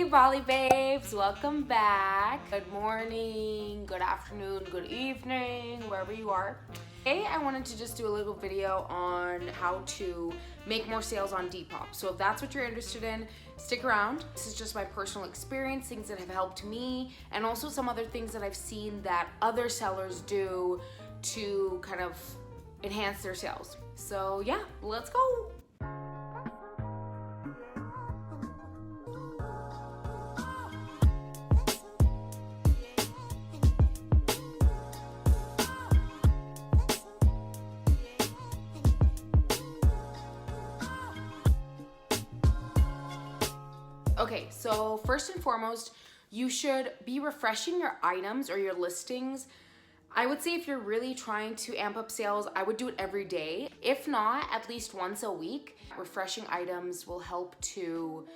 Hey Bali babes, welcome back. Good morning, good afternoon, good evening, wherever you are. Today I wanted to just do a little video on how to make more sales on Depop. So if that's what you're interested in, stick around. This is just my personal experience, things that have helped me, and also some other things that I've seen that other sellers do to kind of enhance their sales. So yeah, let's go. Okay, so first and foremost, you should be refreshing your items or your listings. I would say if you're really trying to amp up sales, I would do it every day. If not, at least once a week. Refreshing items will help to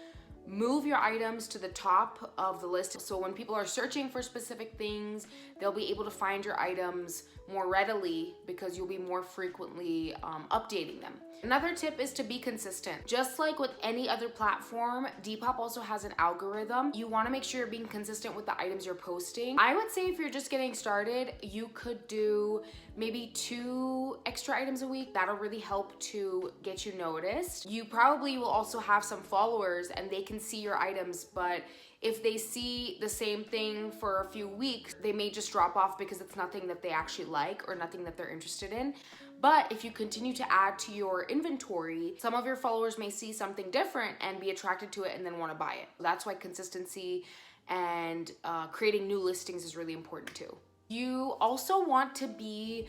move your items to the top of the list. So when people are searching for specific things, they'll be able to find your items more readily because you'll be more frequently updating them. Another tip is to be consistent. Just like with any other platform, Depop also has an algorithm. You want to make sure you're being consistent with the items you're posting. I would say if you're just getting started, you could do maybe 2 extra items a week. That'll really help to get you noticed. You probably will also have some followers and they can see your items, but if they see the same thing for a few weeks, they may just drop off because it's nothing that they actually like or nothing that they're interested in. But if you continue to add to your inventory, some of your followers may see something different and be attracted to it and then want to buy it. That's why consistency and creating new listings is really important too. You also want to be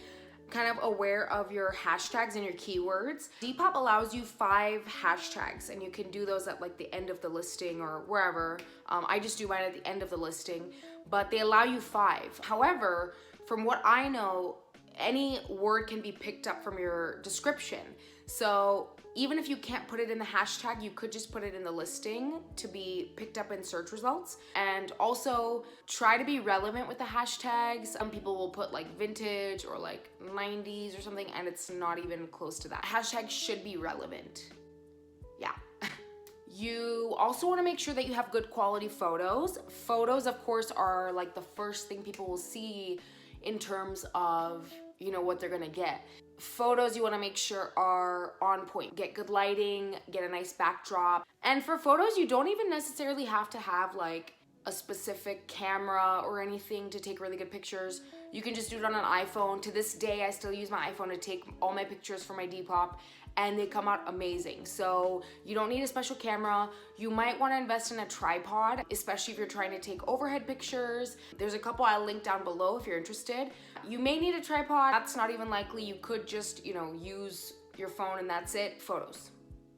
kind of aware of your hashtags and your keywords. Depop allows you 5 hashtags and you can do those at like the end of the listing or wherever. I just do mine at the end of the listing, but they allow you 5. However, from what I know, any word can be picked up from your description. So even if you can't put it in the hashtag, you could just put it in the listing to be picked up in search results. And also try to be relevant with the hashtags. Some people will put like vintage or like 90s or something, and it's not even close to that. Hashtags should be relevant. Yeah. You also want to make sure that you have good quality photos. Photos, of course, are like the first thing people will see in terms of, you know, what they're gonna get. Photos you want to make sure are on point. Get good lighting, get a nice backdrop. And for photos, you don't even necessarily have to have like a specific camera or anything to take really good pictures. You can just do it on an iPhone. To this day, I still use my iPhone to take all my pictures for my Depop, and they come out amazing. So you don't need a special camera. You might want to invest in a tripod, especially if you're trying to take overhead pictures. There's a couple I'll link down below if you're interested. You may need a tripod. That's not even likely. You could just, use your phone and that's it. Photos.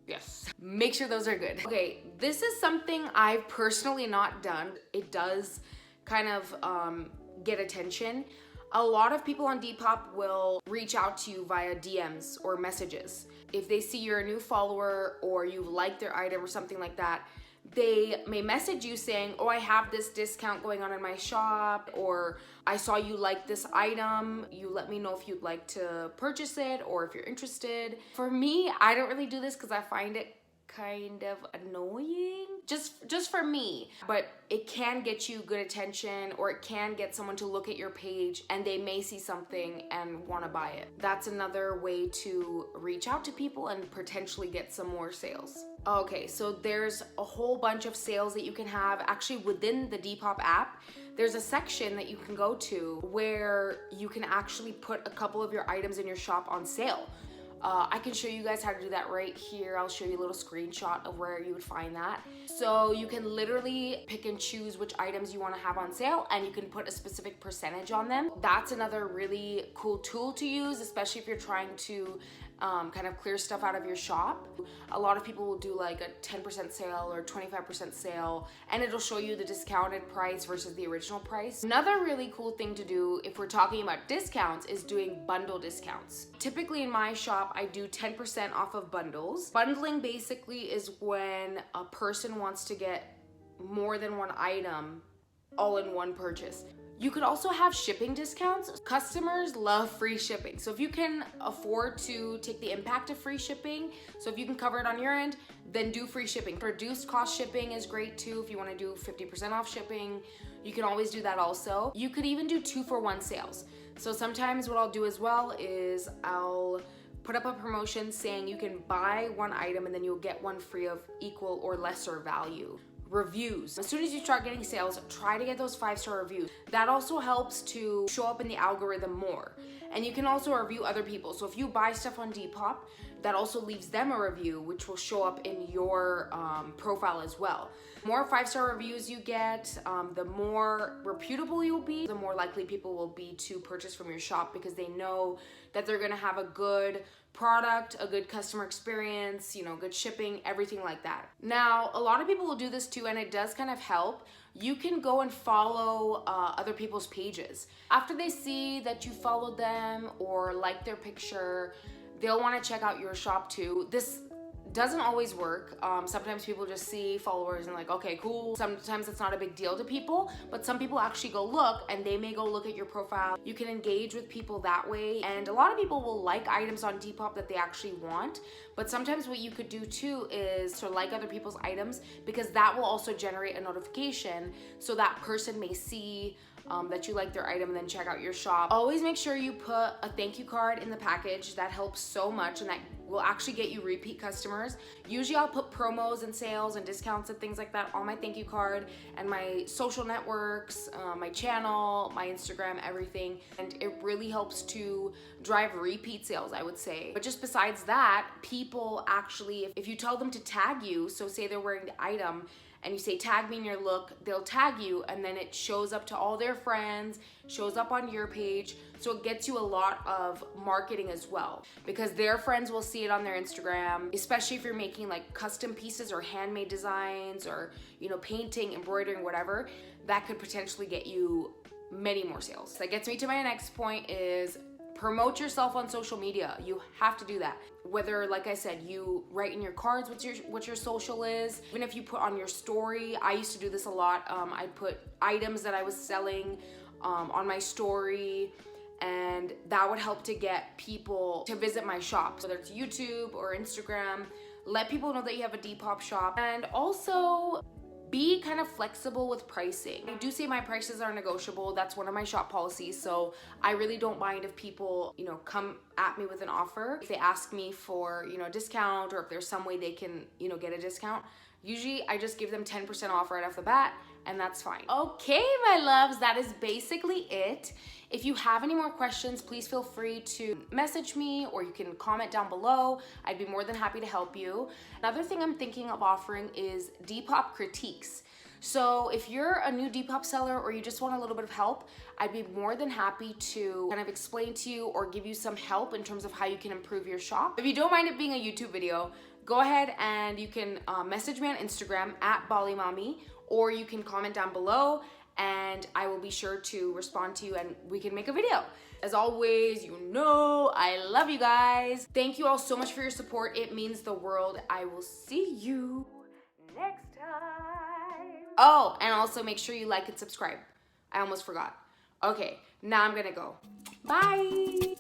Yes. Make sure those are good. Okay, this is something I've personally not done. It does kind of get attention. A lot of people on Depop will reach out to you via DMs or messages. If they see you're a new follower or you like their item or something like that, they may message you saying, oh, I have this discount going on in my shop, or I saw you like this item. You let me know if you'd like to purchase it or if you're interested. For me, I don't really do this because I find it kind of annoying, just for me, but it can get you good attention, or it can get someone to look at your page and they may see something and want to buy it. That's another way to reach out to people and potentially get some more sales. Okay, so there's a whole bunch of sales that you can have actually within the Depop app. There's a section that you can go to where you can actually put a couple of your items in your shop on sale. I can show you guys how to do that right here. I'll show you a little screenshot of where you would find that. So you can literally pick and choose which items you want to have on sale, and you can put a specific percentage on them. That's another really cool tool to use, especially if you're trying to kind of clear stuff out of your shop. A lot of people will do like a 10% sale or 25% sale, and it'll show you the discounted price versus the original price. Another really cool thing to do if we're talking about discounts is doing bundle discounts. Typically in my shop, I do 10% off of bundles. Bundling basically is when a person wants to get more than one item all in one purchase. You could also have shipping discounts. Customers love free shipping. So if you can afford to take the impact of free shipping, so if you can cover it on your end, then do free shipping. Reduced cost shipping is great too. If you want to do 50% off shipping, you can always do that also. You could even do 2-for-1 sales. So sometimes what I'll do as well is I'll put up a promotion saying you can buy one item and then you'll get one free of equal or lesser value. Reviews. As soon as you start getting sales, try to get those 5-star reviews. That also helps to show up in the algorithm more. And you can also review other people. So if you buy stuff on Depop, that also leaves them a review, which will show up in your profile as well. The more 5-star reviews you get, the more reputable you'll be, the more likely people will be to purchase from your shop because they know that they're gonna have a good product, a good customer experience, you know, good shipping, everything like that. Now, a lot of people will do this too, and it does kind of help. You can go and follow other people's pages. After they see that you followed them or like their picture, they'll want to check out your shop too. This doesn't always work. Sometimes people just see followers and like, okay, cool. Sometimes it's not a big deal to people, but some people actually go look and they may go look at your profile. You can engage with people that way. And a lot of people will like items on Depop that they actually want. But sometimes what you could do too is to like other people's items because that will also generate a notification so that person may see that you like their item and then check out your shop. Always make sure you put a thank you card in the package. That helps so much and that will actually get you repeat customers. Usually I'll put promos and sales and discounts and things like that on my thank you card and my social networks, my channel, my Instagram, everything. And it really helps to drive repeat sales, I would say. But just besides that, people actually, if you tell them to tag you, so say they're wearing the item, and you say tag me in your look, they'll tag you and then it shows up to all their friends, shows up on your page. So it gets you a lot of marketing as well because their friends will see it on their Instagram, especially if you're making like custom pieces or handmade designs or, you know, painting, embroidering, whatever, that could potentially get you many more sales. That gets me to my next point is promote yourself on social media. You have to do that. Whether, like I said, you write in your cards what your social is, even if you put on your story. I used to do this a lot. I'd put items that I was selling on my story, and that would help to get people to visit my shop. Whether it's YouTube or Instagram, let people know that you have a Depop shop. And also, be kind of flexible with pricing. I do say my prices are negotiable. That's one of my shop policies. So I really don't mind if people, you know, come at me with an offer. If they ask me for, you know, a discount or if there's some way they can, you know, get a discount. Usually I just give them 10% off right off the bat and that's fine. Okay, my loves, that is basically it. If you have any more questions, please feel free to message me or you can comment down below. I'd be more than happy to help you. Another thing I'm thinking of offering is Depop critiques. So if you're a new Depop seller or you just want a little bit of help, I'd be more than happy to kind of explain to you or give you some help in terms of how you can improve your shop. If you don't mind it being a YouTube video, go ahead and you can message me on Instagram at BaliMami, or you can comment down below and I will be sure to respond to you and we can make a video. As always, you know I love you guys. Thank you all so much for your support. It means the world. I will see you next time. Oh, and also make sure you like and subscribe. I almost forgot. Okay, now I'm gonna go. Bye.